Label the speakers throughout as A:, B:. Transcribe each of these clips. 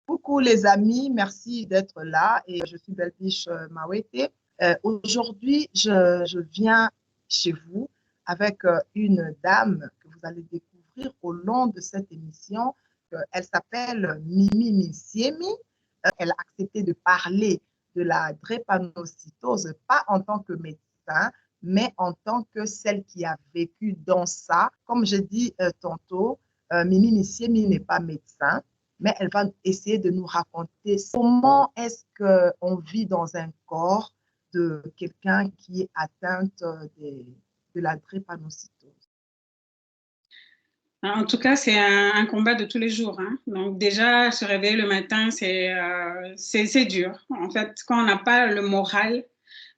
A: Coucou les amis, merci d'être là et je suis Belpiche Mawete. Aujourd'hui, je viens chez vous avec une dame que vous allez découvrir au long de cette émission. Elle s'appelle Mimi Misiemi. Elle a accepté de parler de la drépanocytose, pas en tant que médecin, mais en tant que celle qui a vécu dans ça. Comme je dis tantôt, Mimi Misiemi n'est pas médecin, mais elle va essayer de nous raconter comment est-ce qu'on vit dans un corps de quelqu'un qui est atteinte de la drépanocytose.
B: En tout cas, c'est un combat de tous les jours, hein. Donc déjà, se réveiller le matin, c'est dur. En fait, quand on n'a pas le moral,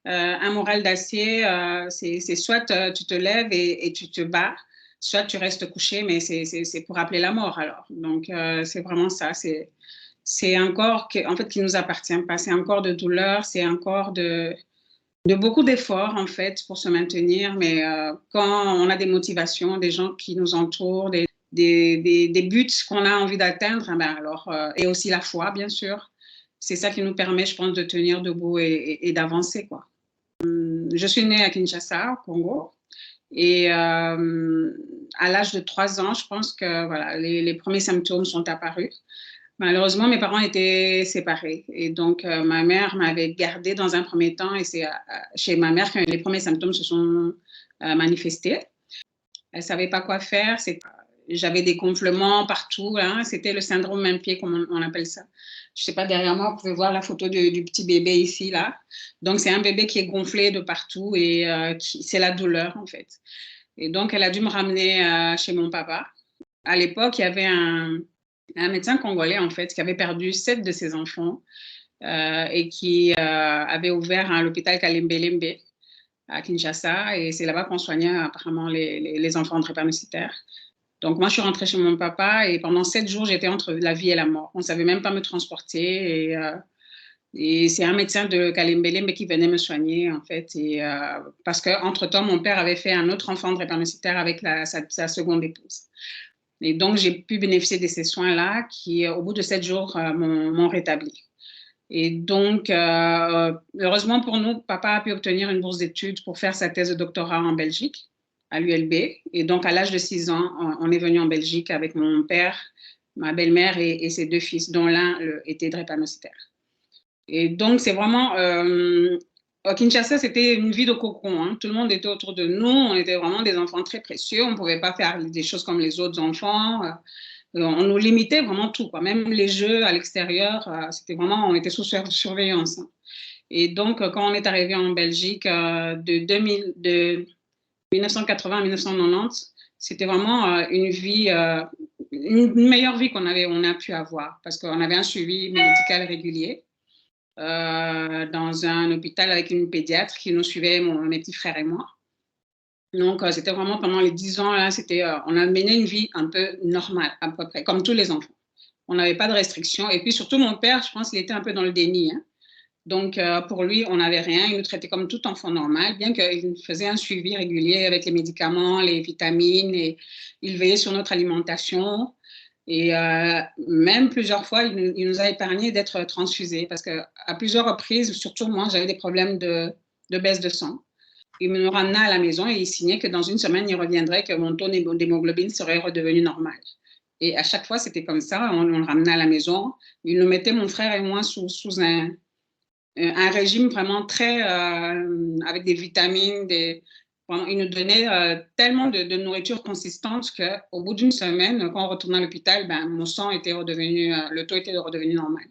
B: un moral d'acier, c'est soit tu te lèves et tu te bats, soit tu restes couché, mais c'est pour appeler la mort alors. Donc c'est vraiment ça. C'est un corps en fait, qui ne nous appartient pas. C'est un corps de douleur, c'est un corps de beaucoup d'efforts, en fait, pour se maintenir. Mais quand on a des motivations, des gens qui nous entourent, des buts qu'on a envie d'atteindre, ben alors, et aussi la foi, bien sûr, c'est ça qui nous permet, je pense, de tenir debout et d'avancer, quoi. Je suis née à Kinshasa, au Congo. Et à l'âge de 3 ans, je pense que voilà, les premiers symptômes sont apparus. Malheureusement, mes parents étaient séparés. Et donc, ma mère m'avait gardée dans un premier temps. Et c'est chez ma mère que les premiers symptômes se sont manifestés. Elle ne savait pas quoi faire. J'avais des gonflements partout, hein. C'était le syndrome main pied, comme on appelle ça. Je ne sais pas, derrière moi, vous pouvez voir la photo du petit bébé ici, là. Donc, c'est un bébé qui est gonflé de partout et c'est la douleur, en fait. Et donc, elle a dû me ramener chez mon papa. À l'époque, il y avait un médecin congolais, en fait, qui avait perdu 7 de ses enfants et qui avait ouvert l'hôpital Kalembe à Kinshasa. Et c'est là-bas qu'on soignait apparemment les enfants drépanocytaires. Donc, moi, je suis rentrée chez mon papa et pendant 7 jours, j'étais entre la vie et la mort. On ne savait même pas me transporter. Et c'est un médecin de Kalembe qui venait me soigner, en fait. Et, parce qu'entre-temps, mon père avait fait un autre enfant drépanocytaire avec sa seconde épouse. Et donc, j'ai pu bénéficier de ces soins-là qui, au bout de 7 jours, m'ont rétabli. Et donc, heureusement pour nous, papa a pu obtenir une bourse d'études pour faire sa thèse de doctorat en Belgique, à l'ULB. Et donc, à l'âge de 6 ans, on est venu en Belgique avec mon père, ma belle-mère et ses 2 fils, dont l'un était drépanocytaire. Et donc, c'est vraiment... au Kinshasa, c'était une vie de cocon, hein. Tout le monde était autour de nous. On était vraiment des enfants très précieux. On ne pouvait pas faire des choses comme les autres enfants. On nous limitait vraiment tout, quoi. Même les jeux à l'extérieur, c'était vraiment... On était sous surveillance, hein. Et donc, quand on est arrivé en Belgique de 1980 à 1990, c'était vraiment une vie... une meilleure vie on a pu avoir parce qu'on avait un suivi médical régulier. Dans un hôpital avec une pédiatre qui nous suivait, mes petits frères et moi. Donc, c'était vraiment pendant les 10 ans, là, on a mené une vie un peu normale, à peu près, comme tous les enfants. On n'avait pas de restrictions. Et puis, surtout, mon père, je pense qu'il était un peu dans le déni, hein. Donc, pour lui, on n'avait rien. Il nous traitait comme tout enfant normal, bien qu'il faisait un suivi régulier avec les médicaments, les vitamines, et il veillait sur notre alimentation. Et même plusieurs fois, il nous a épargné d'être transfusés parce qu'à plusieurs reprises, surtout moi, j'avais des problèmes de baisse de sang. Il me ramenait à la maison et il signait que dans une semaine, il reviendrait, que mon taux d'hémoglobine serait redevenu normal. Et à chaque fois, c'était comme ça. On le ramenait à la maison. Il nous mettait, mon frère et moi, sous un régime vraiment très... avec des vitamines, il nous donnait tellement de nourriture consistante qu'au bout d'une semaine, quand on retournait à l'hôpital, mon sang était redevenu, le taux était redevenu normal.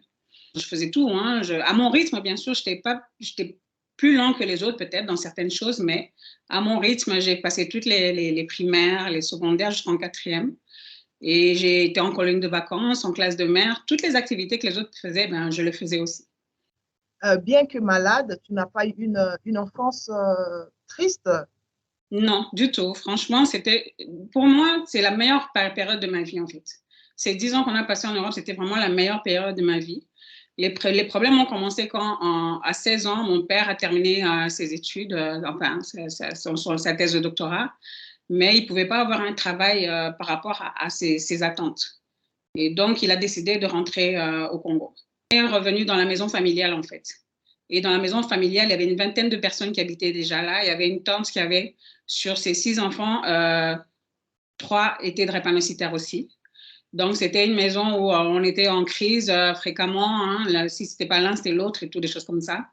B: Je faisais tout, hein. À mon rythme, bien sûr, j'étais plus lent que les autres peut-être dans certaines choses, mais à mon rythme, j'ai passé toutes les primaires, les secondaires jusqu'en 4e. Et j'ai été en colonie de vacances, en classe de mer. Toutes les activités que les autres faisaient, je les faisais aussi.
A: Bien que malade, tu n'as pas eu une enfance triste?
B: Non, du tout. Franchement, pour moi, c'est la meilleure période de ma vie, en fait. Ces 10 ans qu'on a passé en Europe, c'était vraiment la meilleure période de ma vie. Les problèmes ont commencé quand, à 16 ans, mon père a terminé ses études, enfin, sa thèse de doctorat, mais il ne pouvait pas avoir un travail par rapport à ses attentes. Et donc, il a décidé de rentrer au Congo. Il est revenu dans la maison familiale, en fait. Et dans la maison familiale, il y avait une vingtaine de personnes qui habitaient déjà là. Il y avait une tante qui avait, sur ses 6 enfants, 3 étaient drépanocytaires aussi. Donc, c'était une maison où on était en crise fréquemment. Hein. Là, si ce n'était pas l'un, c'était l'autre et tout, des choses comme ça.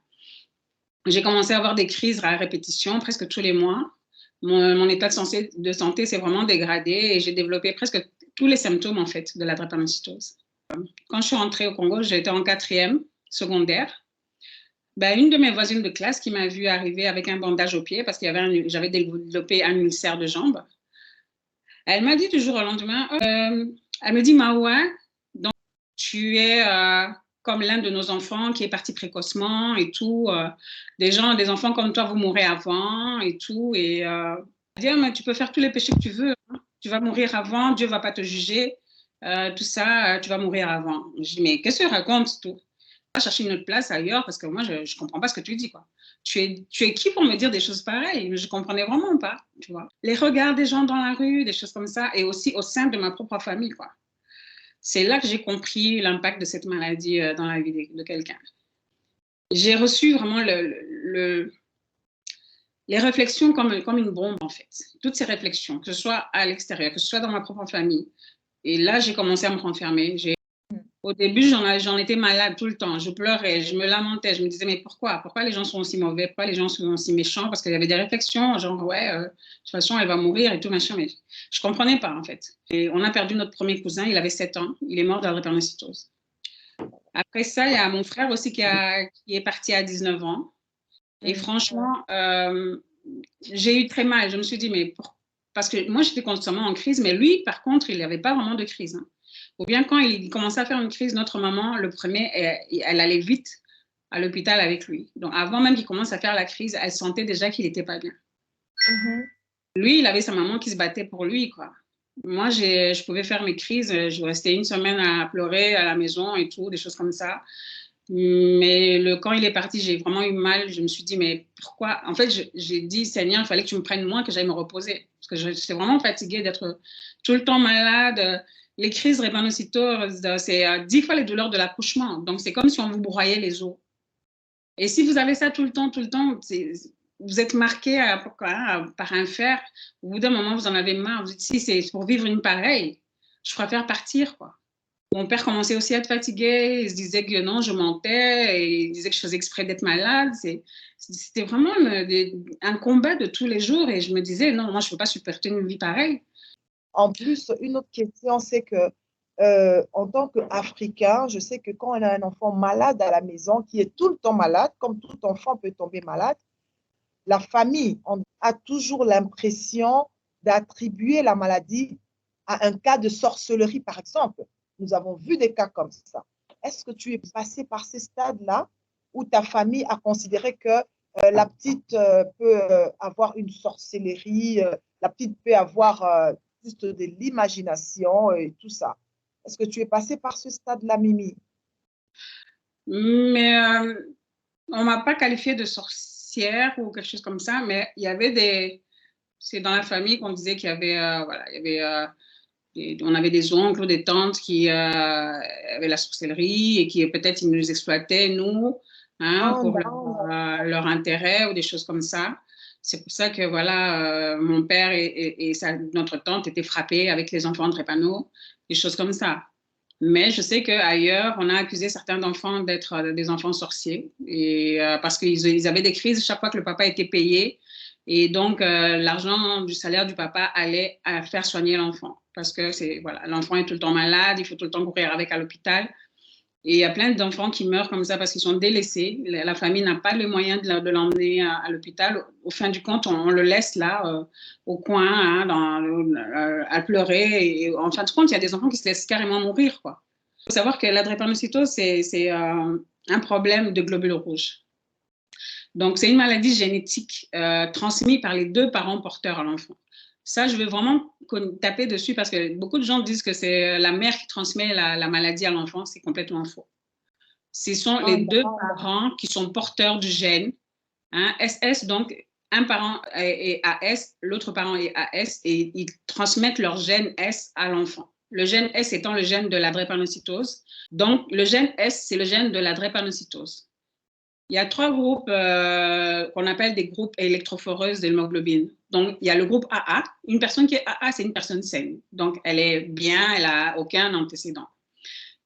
B: J'ai commencé à avoir des crises à répétition presque tous les mois. Mon état de santé s'est vraiment dégradé et j'ai développé presque tous les symptômes, en fait, de la drépanocytose. Quand je suis rentrée au Congo, j'étais en 4e secondaire. Ben, une de mes voisines de classe qui m'a vue arriver avec un bandage au pied parce que j'avais développé un ulcère de jambe. Elle m'a dit du jour au lendemain, elle me dit, Mawa, donc, tu es comme l'un de nos enfants qui est parti précocement et tout. Des enfants comme toi, vous mourrez avant et tout. Et elle dit, mais tu peux faire tous les péchés que tu veux. Hein. Tu vas mourir avant, Dieu ne va pas te juger. Tout ça, tu vas mourir avant. Je dis, mais qu'est-ce que tu racontes tout? Va chercher une autre place ailleurs parce que moi, je ne comprends pas ce que tu dis, quoi. Tu es qui pour me dire des choses pareilles? Je ne comprenais vraiment pas, tu vois. Les regards des gens dans la rue, des choses comme ça, et aussi au sein de ma propre famille, quoi. C'est là que j'ai compris l'impact de cette maladie dans la vie de quelqu'un. J'ai reçu vraiment les réflexions comme une bombe, en fait. Toutes ces réflexions, que ce soit à l'extérieur, que ce soit dans ma propre famille. Et là, j'ai commencé à me renfermer. Au début, j'en étais malade tout le temps. Je pleurais, je me lamentais. Je me disais, mais pourquoi? Pourquoi les gens sont aussi mauvais? Pourquoi les gens sont aussi méchants? Parce qu'il y avait des réflexions, genre, ouais, de toute façon, elle va mourir et tout, machin. Mais je ne comprenais pas, en fait. Et on a perdu notre premier cousin, il avait 7 ans. Il est mort de la drépanocytose. Après ça, il y a mon frère aussi qui est parti à 19 ans. Et franchement, j'ai eu très mal. Je me suis dit, mais parce que moi, j'étais constamment en crise, mais lui, par contre, il n'avait pas vraiment de crise. Hein. Ou bien quand il commençait à faire une crise, notre maman, le premier, elle allait vite à l'hôpital avec lui. Donc, avant même qu'il commence à faire la crise, elle sentait déjà qu'il n'était pas bien. Lui, il avait sa maman qui se battait pour lui, quoi. Moi, je pouvais faire mes crises. Je restais une semaine à pleurer à la maison et tout, des choses comme ça. Mais quand il est parti, j'ai vraiment eu mal. Je me suis dit, mais pourquoi? En fait, j'ai dit, Seigneur, il fallait que tu me prennes moins, que j'aille me reposer. Parce que j'étais vraiment fatiguée d'être tout le temps malade. Les crises drépanocytose, c'est 10 fois les douleurs de l'accouchement. Donc, c'est comme si on vous broyait les os. Et si vous avez ça tout le temps, vous êtes marqué par un fer. Au bout d'un moment, vous en avez marre. Vous dites, si c'est pour vivre une pareille, je préfère partir, quoi. Mon père commençait aussi à être fatigué. Il se disait que non, je mentais. Et il disait que je faisais exprès d'être malade. C'était vraiment un combat de tous les jours. Et je me disais, non, moi, je ne peux pas supporter une vie pareille.
A: En plus, une autre question, c'est que en tant qu'Africain, je sais que quand on a un enfant malade à la maison, qui est tout le temps malade, comme tout enfant peut tomber malade, la famille a toujours l'impression d'attribuer la maladie à un cas de sorcellerie, par exemple. Nous avons vu des cas comme ça. Est-ce que tu es passé par ces stades-là où ta famille a considéré que la petite peut avoir une sorcellerie, la petite peut avoir juste de l'imagination et tout ça? Est-ce que tu es passé par ce stade-là, Mimi?
B: Mais on ne m'a pas qualifiée de sorcière ou quelque chose comme ça, mais il y avait c'est dans la famille qu'on disait qu'il y avait, voilà, il y avait, on avait des oncles ou des tantes qui avaient la sorcellerie et qui peut-être ils nous exploitaient, nous, hein, pour leur intérêt ou des choses comme ça. C'est pour ça que voilà, mon père et notre tante étaient frappés avec les enfants de drépano, des choses comme ça. Mais je sais qu'ailleurs, on a accusé certains enfants d'être des enfants sorciers et, parce qu'ils avaient des crises chaque fois que le papa était payé. Et donc, l'argent du salaire du papa allait à faire soigner l'enfant. Parce que voilà, l'enfant est tout le temps malade, il faut tout le temps courir avec à l'hôpital. Et il y a plein d'enfants qui meurent comme ça parce qu'ils sont délaissés. La famille n'a pas le moyen de l'emmener à l'hôpital. Au fin du compte, on le laisse là, au coin, hein, à pleurer. Et en fin de compte, il y a des enfants qui se laissent carrément mourir, quoi. Il faut savoir que la drépanocytose, c'est un problème de globules rouges. Donc, c'est une maladie génétique transmise par les 2 parents porteurs à l'enfant. Ça, je vais vraiment taper dessus parce que beaucoup de gens disent que c'est la mère qui transmet la maladie à l'enfant. C'est complètement faux. Ce sont les 2 parents qui sont porteurs du gène. Hein, SS, donc un parent est AS, l'autre parent est AS et ils transmettent leur gène S à l'enfant. Le gène S étant le gène de la drépanocytose. Donc, le gène S, c'est le gène de la drépanocytose. Il y a 3 groupes qu'on appelle des groupes électrophoreuses d'hémoglobine. Donc, il y a le groupe AA. Une personne qui est AA, c'est une personne saine. Donc, elle est bien, elle n'a aucun antécédent.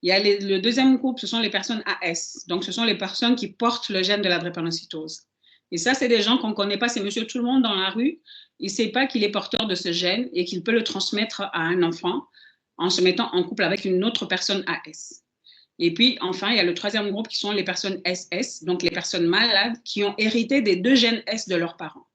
B: Il y a le deuxième groupe, ce sont les personnes AS. Donc, ce sont les personnes qui portent le gène de la drépanocytose. Et ça, c'est des gens qu'on ne connaît pas. C'est monsieur tout le monde dans la rue. Il ne sait pas qu'il est porteur de ce gène et qu'il peut le transmettre à un enfant en se mettant en couple avec une autre personne AS. Et puis, enfin, il y a le troisième groupe qui sont les personnes SS, donc les personnes malades qui ont hérité des 2 gènes S de leurs parents.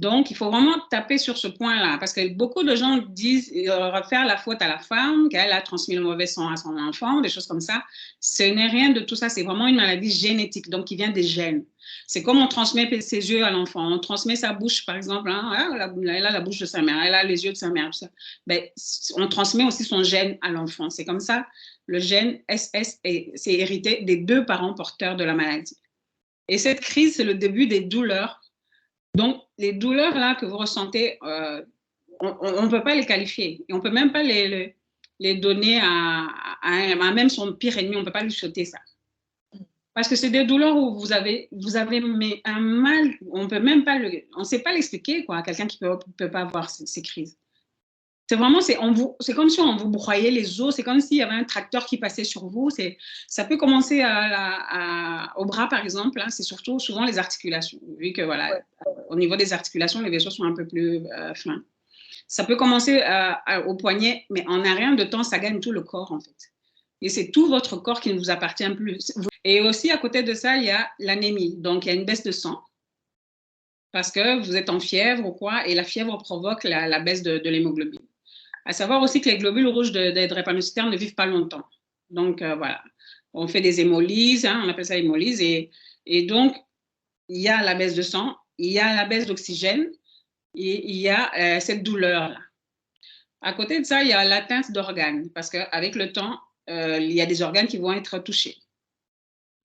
B: Donc, il faut vraiment taper sur ce point-là, parce que beaucoup de gens disent refaire la faute à la femme, qu'elle a transmis le mauvais sang à son enfant, des choses comme ça. Ce n'est rien de tout ça, c'est vraiment une maladie génétique, donc qui vient des gènes. C'est comme on transmet ses yeux à l'enfant, on transmet sa bouche, par exemple, hein, elle a la bouche de sa mère, elle a les yeux de sa mère. Ben, on transmet aussi son gène à l'enfant. C'est comme ça, le gène SS, c'est hérité des 2 parents porteurs de la maladie. Et cette crise, c'est le début des douleurs. Donc, les douleurs là que vous ressentez, on ne peut pas les qualifier. Et on ne peut même pas les donner à même son pire ennemi. On ne peut pas lui sauter ça. Parce que c'est des douleurs où vous avez mais un mal, on ne sait pas l'expliquer à quelqu'un qui ne peut pas avoir ces crises. C'est vraiment, c'est comme si on vous broyait les os, c'est comme s'il y avait un tracteur qui passait sur vous. Ça peut commencer au bras, par exemple, hein, c'est surtout souvent les articulations, vu que voilà, au niveau des articulations, les vaisseaux sont un peu plus fins. Ça peut commencer au poignet, mais en un rien de temps, ça gagne tout le corps, en fait. Et c'est tout votre corps qui ne vous appartient plus. Et aussi, à côté de ça, il y a l'anémie. Donc, il y a une baisse de sang parce que vous êtes en fièvre ou quoi, et la fièvre provoque la baisse de l'hémoglobine. À savoir aussi que les globules rouges des drépanocytaires ne vivent pas longtemps. Donc, voilà. On fait des hémolyses, hein, on appelle ça hémolyse. Et donc, il y a la baisse de sang, il y a la baisse d'oxygène et il y a cette douleur-là. À côté de ça, il y a l'atteinte d'organes parce qu'avec le temps, il y a des organes qui vont être touchés.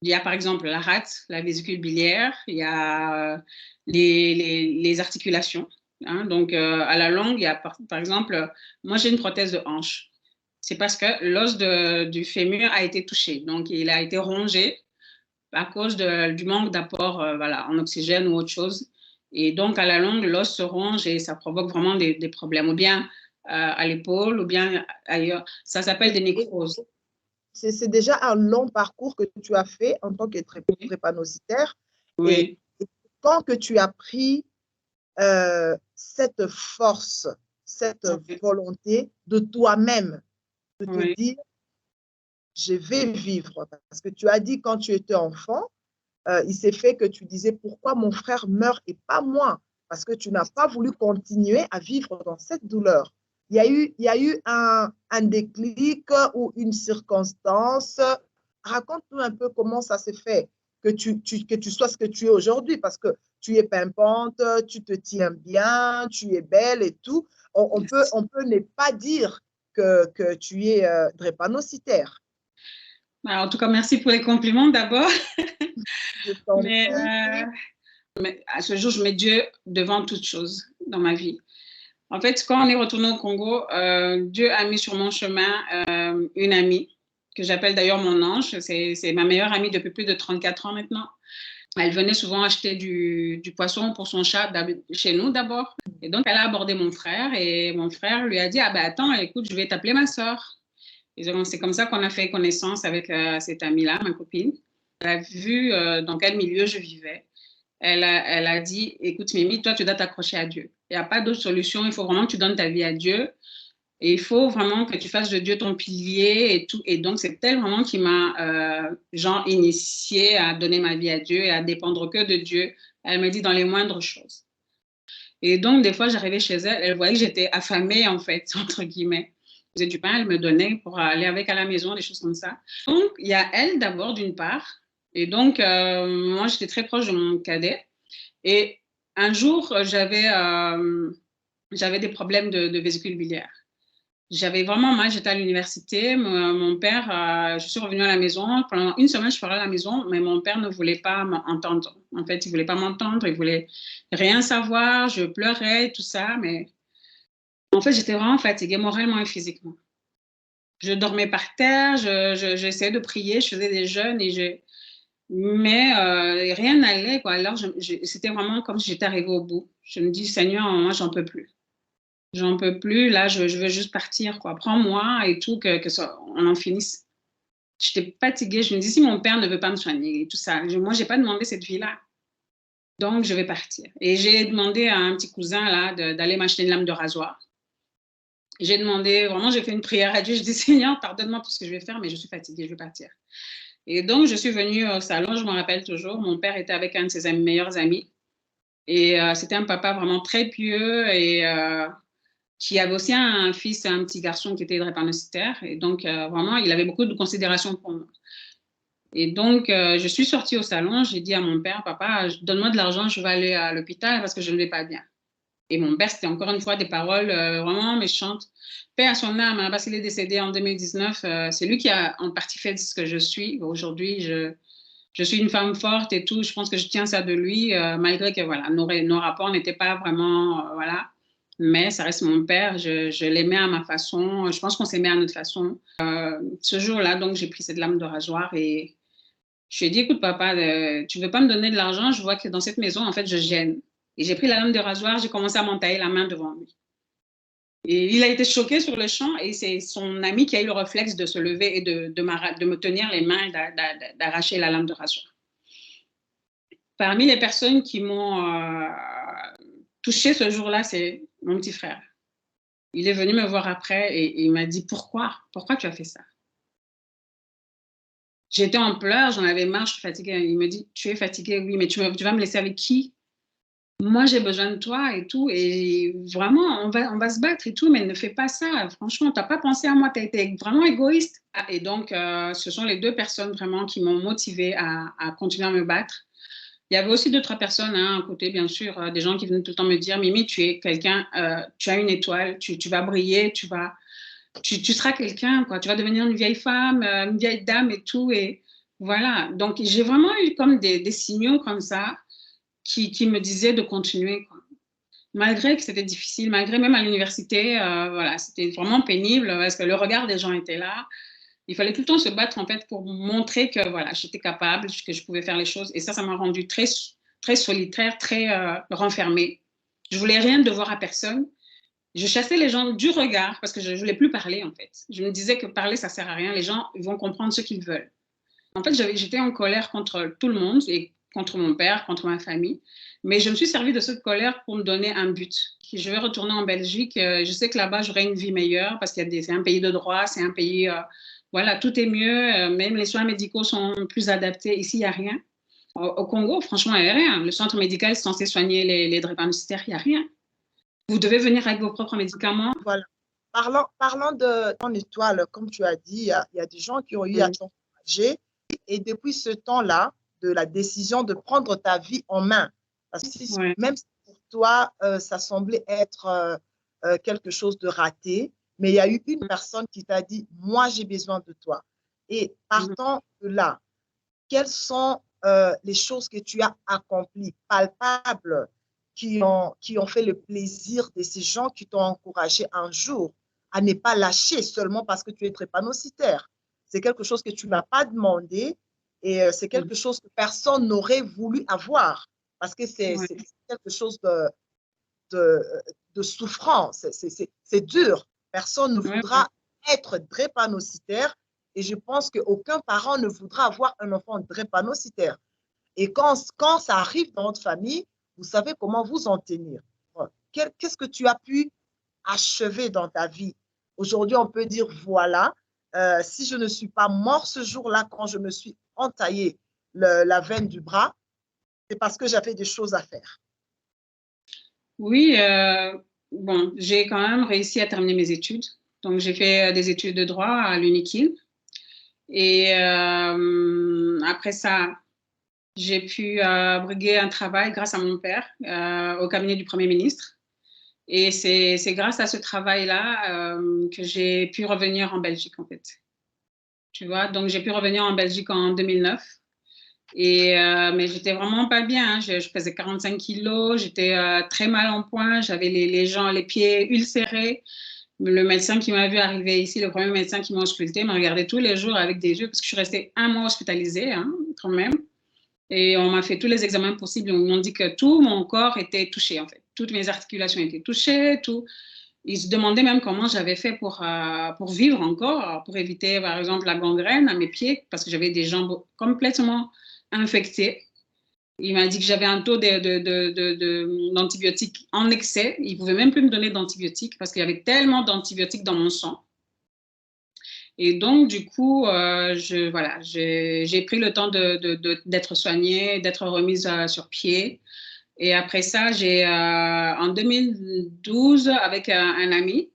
B: Il y a par exemple la rate, la vésicule biliaire, il y a les articulations. Hein, donc, à la longue, il y a par exemple, moi j'ai une prothèse de hanche. C'est parce que l'os du fémur a été touché. Donc, il a été rongé à cause du manque d'apport voilà, en oxygène ou autre chose. Et donc, à la longue, l'os se ronge et ça provoque vraiment des problèmes, ou bien à l'épaule, ou bien ailleurs. Ça s'appelle des nécroses.
A: C'est déjà un long parcours que tu as fait en tant que drépanocytaire.
B: Oui.
A: Et quand que tu as pris cette force, cette volonté de toi-même, de te dire, je vais vivre. Parce que tu as dit quand tu étais enfant, il s'est fait que tu disais, pourquoi mon frère meurt et pas moi? Parce que tu n'as pas voulu continuer à vivre dans cette douleur. Il y a eu un déclic ou une circonstance. Raconte-nous un peu comment ça s'est fait, que tu sois ce que tu es aujourd'hui, parce que tu es pimpante, tu te tiens bien, tu es belle et tout. On peut ne pas dire que tu es drépanocytaire.
B: Alors, en tout cas, merci pour les compliments d'abord. Mais à ce jour, je mets Dieu devant toute chose dans ma vie. En fait, quand on est retourné au Congo, Dieu a mis sur mon chemin une amie, que j'appelle d'ailleurs mon ange. C'est ma meilleure amie depuis plus de 34 ans maintenant. Elle venait souvent acheter du poisson pour son chat chez nous d'abord. Et donc, elle a abordé mon frère et mon frère lui a dit, ah ben attends, écoute, je vais t'appeler ma sœur. Et c'est comme ça qu'on a fait connaissance avec cette amie-là, ma copine. Elle a vu dans quel milieu je vivais. Elle a dit, écoute Mimi, toi, tu dois t'accrocher à Dieu. Il n'y a pas d'autre solution. Il faut vraiment que tu donnes ta vie à Dieu. Et il faut vraiment que tu fasses de Dieu ton pilier et tout. Et donc, c'est elle vraiment qui m'a initiée à donner ma vie à Dieu et à dépendre que de Dieu. Elle m'a dit dans les moindres choses. Et donc, des fois, j'arrivais chez elle, elle voyait que j'étais affamée, en fait, entre guillemets. Je faisais du pain, elle me donnait pour aller avec à la maison, des choses comme ça. Donc, il y a elle d'abord, d'une part. Et donc, moi, j'étais très proche de mon cadet. Et un jour, j'avais des problèmes de vésicule biliaire. J'avais vraiment mal, j'étais à l'université. Mon père, je suis revenue à la maison. Pendant une semaine, je suis à la maison, mais mon père ne voulait pas m'entendre. En fait, il ne voulait pas m'entendre, il ne voulait rien savoir. Je pleurais, tout ça, mais En fait, j'étais vraiment fatiguée moralement et physiquement. Je dormais par terre, j'essayais de prier, je faisais des jeûnes mais rien n'allait, quoi. Alors, c'était vraiment comme si j'étais arrivée au bout. Je me dis, Seigneur, moi, j'en peux plus. J'en peux plus. Là, je veux juste partir, quoi. Prends-moi et tout, que ça, on en finisse. J'étais fatiguée. Je me dis, si mon père ne veut pas me soigner et tout ça, moi, j'ai pas demandé cette vie-là. Donc, je vais partir. Et j'ai demandé à un petit cousin, là, d'aller m'acheter une lame de rasoir. J'ai demandé, vraiment, j'ai fait une prière à Dieu. Je dis, Seigneur, pardonne-moi pour ce que je vais faire, mais je suis fatiguée, je vais partir. Et donc, je suis venue au salon, je me rappelle toujours. Mon père était avec un de ses meilleurs amis. Et c'était un papa vraiment très pieux et qui avait aussi un fils, un petit garçon qui était drépanocytaire. Et donc, vraiment, il avait beaucoup de considération pour moi. Et donc, je suis sortie au salon, j'ai dit à mon père, papa, donne-moi de l'argent, je vais aller à l'hôpital parce que je ne vais pas bien. Et mon père, c'était encore une fois des paroles vraiment méchantes. Paix à son âme, hein, parce qu'il est décédé en 2019. C'est lui qui a en partie fait ce que je suis. Aujourd'hui, je suis une femme forte et tout. Je pense que je tiens ça de lui, malgré que voilà, nos rapports n'étaient pas vraiment, voilà. Mais ça reste mon père. Je l'aimais à ma façon. Je pense qu'on s'aimait à notre façon. Ce jour-là, donc, j'ai pris cette lame de rasoir et je lui ai dit, écoute, papa, tu veux pas me donner de l'argent? Je vois que dans cette maison, en fait, je gêne. Et j'ai pris la lame de rasoir, j'ai commencé à m'entailler la main devant lui. Et il a été choqué sur le champ et c'est son ami qui a eu le réflexe de se lever et de me tenir les mains et d'arracher la lame de rasoir. Parmi les personnes qui m'ont touchée ce jour-là, c'est mon petit frère. Il est venu me voir après et il m'a dit, pourquoi tu as fait ça? J'étais en pleurs, j'en avais marre, je suis fatiguée. Il me dit, tu es fatiguée, oui, mais tu vas me laisser avec qui? Moi, j'ai besoin de toi et tout. Et vraiment, on va se battre et tout, mais ne fais pas ça. Franchement, tu n'as pas pensé à moi, tu as été vraiment égoïste. Et donc, ce sont les deux personnes vraiment qui m'ont motivée à continuer à me battre. Il y avait aussi deux, trois personnes, hein, à côté, bien sûr, des gens qui venaient tout le temps me dire, Mimi, tu es quelqu'un, tu as une étoile, tu vas briller, tu seras quelqu'un, quoi. Tu vas devenir une vieille femme, une vieille dame et tout. Et voilà. Donc, j'ai vraiment eu comme des signaux comme ça qui me disaient de continuer, quoi. Malgré que c'était difficile, malgré même à l'université, voilà, c'était vraiment pénible parce que le regard des gens était là. Il fallait tout le temps se battre en fait pour montrer que voilà, j'étais capable, que je pouvais faire les choses. Et ça m'a rendue très, très solitaire, très renfermée. Je voulais rien devoir à personne. Je chassais les gens du regard parce que je ne voulais plus parler en fait. Je me disais que parler, ça ne sert à rien. Les gens vont comprendre ce qu'ils veulent. En fait, j'étais en colère contre tout le monde et contre mon père, contre ma famille. Mais je me suis servi de cette colère pour me donner un but. Je vais retourner en Belgique. Je sais que là-bas, j'aurai une vie meilleure parce qu'il c'est un pays de droit, c'est un pays, voilà, tout est mieux. Même les soins médicaux sont plus adaptés. Ici, il n'y a rien. Au Congo, franchement, il n'y a rien. Le centre médical est censé soigner les drépanocytaires, il n'y a rien. Vous devez venir avec vos propres médicaments.
A: Voilà. Parlant de ton étoile, comme tu as dit, il y a des gens qui ont eu à t'encourager. Et depuis ce temps-là, de la décision de prendre ta vie en main, parce que même si pour toi, ça semblait être quelque chose de raté, mais il y a eu une personne qui t'a dit, moi, j'ai besoin de toi. Et partant de là, quelles sont les choses que tu as accomplies, palpables, qui ont fait le plaisir de ces gens qui t'ont encouragé un jour à ne pas lâcher seulement parce que tu es drépanocytaire. C'est quelque chose que tu n'as pas demandé et c'est quelque chose que personne n'aurait voulu avoir parce que c'est quelque chose de souffrance. C'est dur. Personne ne voudra être drépanocytaire et je pense qu'aucun parent ne voudra avoir un enfant drépanocytaire. Et quand ça arrive dans votre famille, vous savez comment vous en tenir. Qu'est-ce que tu as pu achever dans ta vie? Aujourd'hui, on peut dire, voilà, si je ne suis pas mort ce jour-là, quand je me suis entaillé la veine du bras, c'est parce que j'avais des choses à faire.
B: Oui, bon, j'ai quand même réussi à terminer mes études. Donc, j'ai fait des études de droit à l'UNIKIL. Et après ça, j'ai pu briguer un travail grâce à mon père au cabinet du Premier ministre. Et c'est grâce à ce travail-là que j'ai pu revenir en Belgique, en fait. Tu vois, donc j'ai pu revenir en Belgique en 2009. Mais j'étais vraiment pas bien. Hein. Je pesais 45 kilos, j'étais très mal en point, j'avais les pieds ulcérés. Le médecin qui m'a vu arriver ici, le premier médecin qui m'a ausculté, m'a regardé tous les jours avec des yeux parce que je suis restée 1 mois hospitalisée, hein, quand même. Et on m'a fait tous les examens possibles. On m'a dit que tout mon corps était touché, en fait. Toutes mes articulations étaient touchées, tout. Ils se demandaient même comment j'avais fait pour vivre encore, pour éviter, par exemple, la gangrène à mes pieds, parce que j'avais des jambes complètement infectées. Il m'a dit que j'avais un taux d'antibiotiques en excès. Il ne pouvait même plus me donner d'antibiotiques parce qu'il y avait tellement d'antibiotiques dans mon sang. Et donc, du coup, j'ai pris le temps d'être soignée, d'être remise sur pied. Et après ça, en 2012, avec un ami,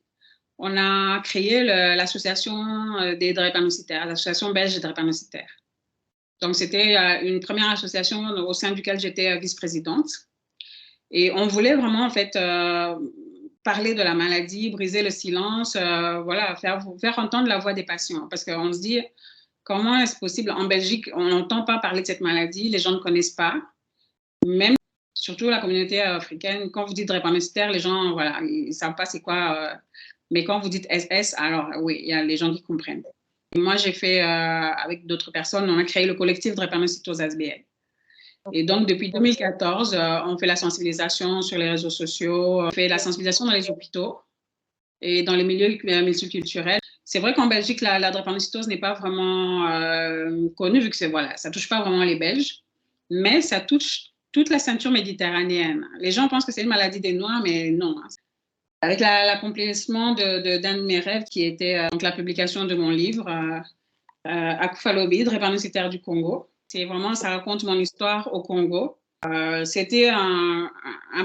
B: on a créé l'association des drépanocytaires, l'association belge des drépanocytaires. Donc, c'était une première association au sein duquel j'étais vice-présidente. Et on voulait vraiment, en fait, parler de la maladie, briser le silence, voilà, faire entendre la voix des patients. Parce qu'on se dit, comment est-ce possible? En Belgique, on n'entend pas parler de cette maladie, les gens ne connaissent pas. Même, surtout la communauté africaine, quand vous dites drépanocytaire, les gens, voilà, ils ne savent pas c'est quoi. Mais quand vous dites SS, alors oui, il y a les gens qui comprennent. Et moi, j'ai fait, avec d'autres personnes, on a créé le collectif Drépanocytose ASBL. Et donc, depuis 2014, on fait la sensibilisation sur les réseaux sociaux, on fait la sensibilisation dans les hôpitaux et dans les milieux multiculturels. C'est vrai qu'en Belgique, la drépanocytose n'est pas vraiment connue, vu que ça ne touche pas vraiment les Belges, mais ça touche toute la ceinture méditerranéenne. Les gens pensent que c'est une maladie des Noirs, mais non. Avec l'accomplissement d'un de mes rêves, qui était donc la publication de mon livre, Akufalobi, drépanocytaire du Congo. C'est vraiment, ça raconte mon histoire au Congo. C'était un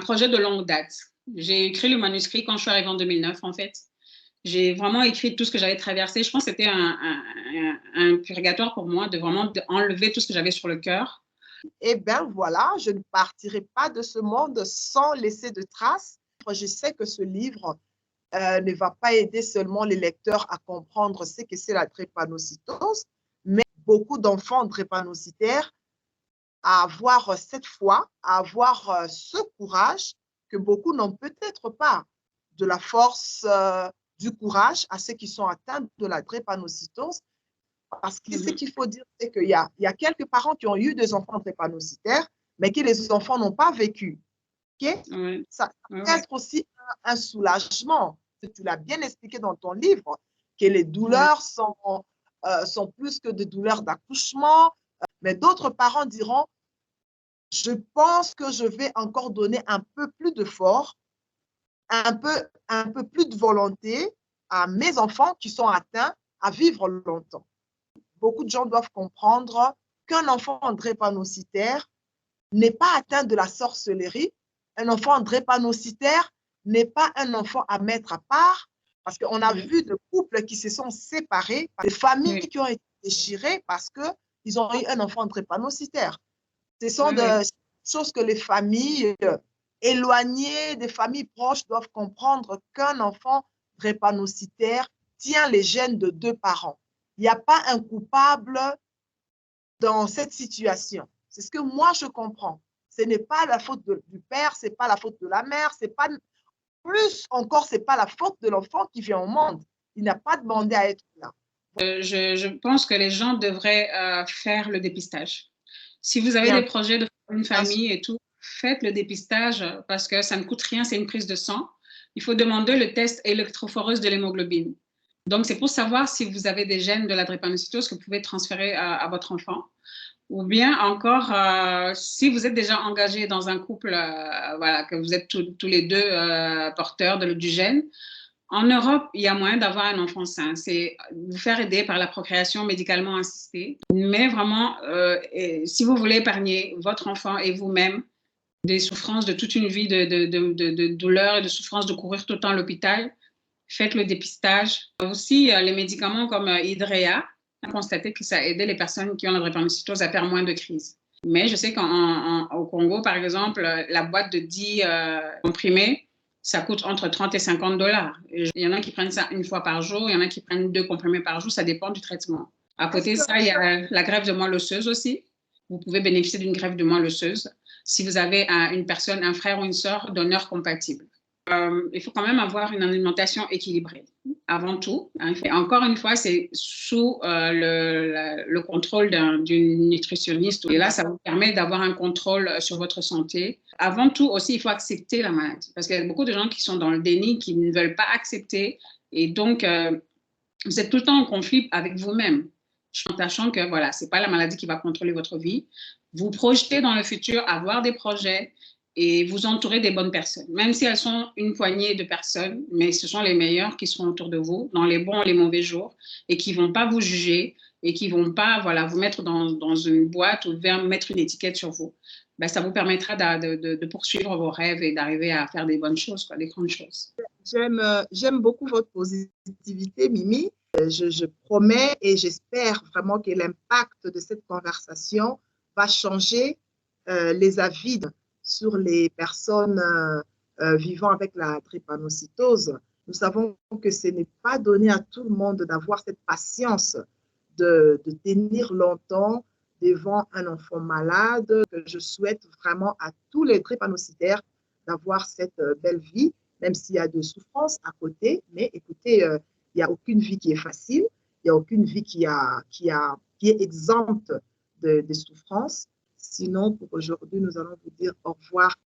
B: projet de longue date. J'ai écrit le manuscrit quand je suis arrivée en 2009, en fait. J'ai vraiment écrit tout ce que j'avais traversé. Je pense que c'était un purgatoire pour moi de vraiment enlever tout ce que j'avais sur le cœur.
A: Eh bien, voilà, je ne partirai pas de ce monde sans laisser de traces. Je sais que ce livre ne va pas aider seulement les lecteurs à comprendre ce que c'est la drépanocytose, mais beaucoup d'enfants drépanocytaires à avoir cette foi, à avoir ce courage que beaucoup n'ont peut-être pas, de la force, du courage à ceux qui sont atteints de la drépanocytose. Parce que ce qu'il faut dire, c'est qu'il y a quelques parents qui ont eu des enfants drépanocytaires, mais que les enfants n'ont pas vécu. Okay?
B: Ouais.
A: Ça peut être aussi un soulagement. Tu l'as bien expliqué dans ton livre, que les douleurs sont plus que des douleurs d'accouchement. Mais d'autres parents diront, je pense que je vais encore donner un peu plus de force, un peu plus de volonté à mes enfants qui sont atteints à vivre longtemps. Beaucoup de gens doivent comprendre qu'un enfant drépanocytaire n'est pas atteint de la sorcellerie. Un enfant drépanocytaire n'est pas un enfant à mettre à part, parce qu'on a vu de couples qui se sont séparés, des familles qui ont été déchirées parce qu'ils ont eu un enfant drépanocytaire. Ce sont des choses que les familles éloignées, des familles proches doivent comprendre, qu'un enfant drépanocytaire tient les gènes de 2 parents. Il n'y a pas un coupable dans cette situation. C'est ce que moi je comprends. Ce n'est pas la faute du père, ce n'est pas la faute de la mère, c'est pas, plus encore, ce n'est pas la faute de l'enfant qui vient au monde. Il n'a pas demandé à être là.
B: Je pense que les gens devraient faire le dépistage. Si vous avez des projets de faire une famille et tout, faites le dépistage parce que ça ne coûte rien, c'est une prise de sang. Il faut demander le test électrophoreuse de l'hémoglobine. Donc, c'est pour savoir si vous avez des gènes de la drépanocytose que vous pouvez transférer à votre enfant. Ou bien encore, si vous êtes déjà engagé dans un couple, voilà, que vous êtes tous les deux porteurs du gène, en Europe, il y a moyen d'avoir un enfant sain. C'est vous faire aider par la procréation médicalement assistée. Mais vraiment, si vous voulez épargner votre enfant et vous-même des souffrances de toute une vie de douleur et de souffrances de courir tout le temps à l'hôpital, faites le dépistage. Aussi, les médicaments comme Hydrea, on a constaté que ça aidait les personnes qui ont la drépanocytose à faire moins de crises. Mais je sais qu'au Congo, par exemple, la boîte de 10 comprimés, ça coûte entre 30 et 50 $. Il y en a qui prennent ça une fois par jour, il y en a qui prennent 2 comprimés par jour, ça dépend du traitement. À côté de ça, il y a la greffe de moelle osseuse aussi. vous pouvez bénéficier d'une greffe de moelle osseuse si vous avez une personne, un frère ou une sœur donneur compatible. Il faut quand même avoir une alimentation équilibrée, avant tout. Hein. Et encore une fois, c'est sous le contrôle d'une nutritionniste. Et là, ça vous permet d'avoir un contrôle sur votre santé. Avant tout, aussi, il faut accepter la maladie. Parce qu'il y a beaucoup de gens qui sont dans le déni, qui ne veulent pas accepter. Et donc, vous êtes tout le temps en conflit avec vous-même, en sachant que voilà, ce n'est pas la maladie qui va contrôler votre vie. Vous projetez dans le futur, avoir des projets et vous entourer des bonnes personnes, même si elles sont une poignée de personnes, mais ce sont les meilleures qui seront autour de vous, dans les bons et les mauvais jours, et qui ne vont pas vous juger et qui ne vont pas voilà, vous mettre dans une boîte ou mettre une étiquette sur vous. Ben, ça vous permettra de poursuivre vos rêves et d'arriver à faire des bonnes choses, quoi, des grandes choses.
A: J'aime beaucoup votre positivité, Mimi. Je promets et j'espère vraiment que l'impact de cette conversation va changer les avis sur les personnes vivant avec la drépanocytose. Nous savons que ce n'est pas donné à tout le monde d'avoir cette patience de tenir longtemps devant un enfant malade. Je souhaite vraiment à tous les drépanocytaires d'avoir cette belle vie, même s'il y a de souffrances à côté. Mais écoutez, il n'y a aucune vie qui est facile, il n'y a aucune vie qui est exempte de souffrances. Sinon, pour aujourd'hui, nous allons vous dire au revoir